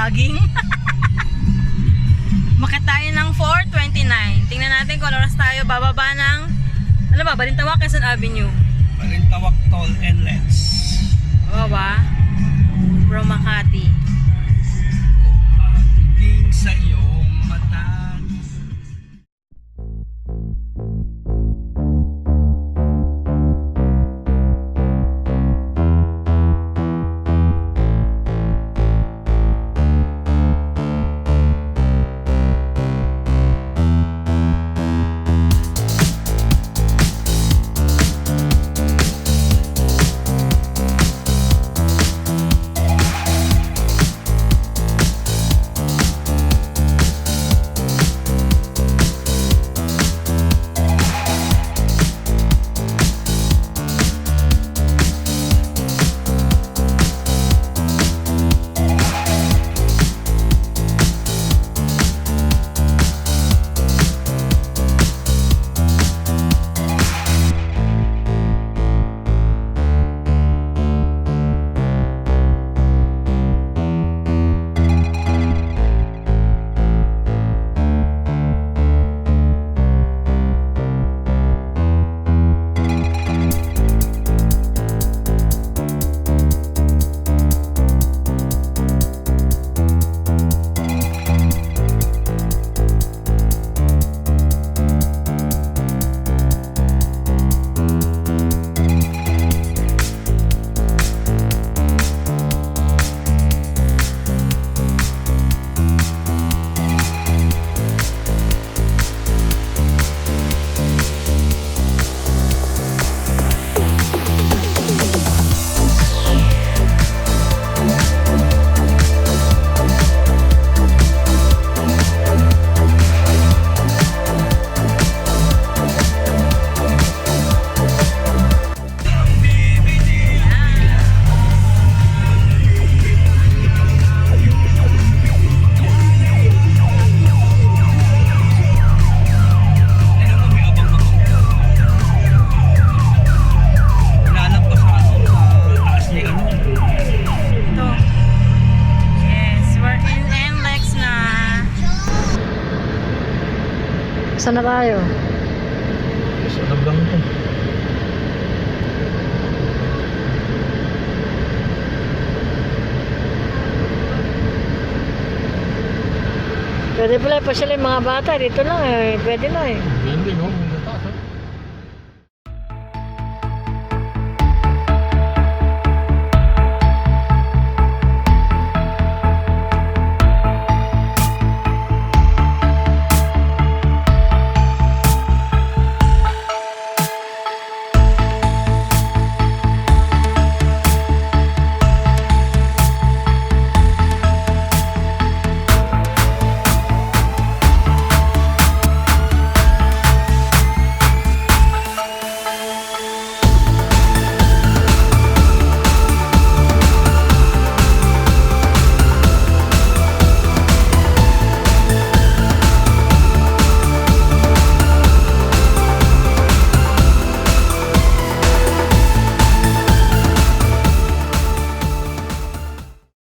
vlogging. Makit tayo ng 4:29. Tingnan natin kung oras tayo bababa ng ano ba, Balintawak, Quezon Avenue. Balintawak Toll NLEX. Baba from Makati. Pagiging sa iyong mata. Saan na tayo? Sa nabang to. Pwede pala pasyal yung mga bata. Dito lang eh. Pwede na eh. Hindi, no? May taas,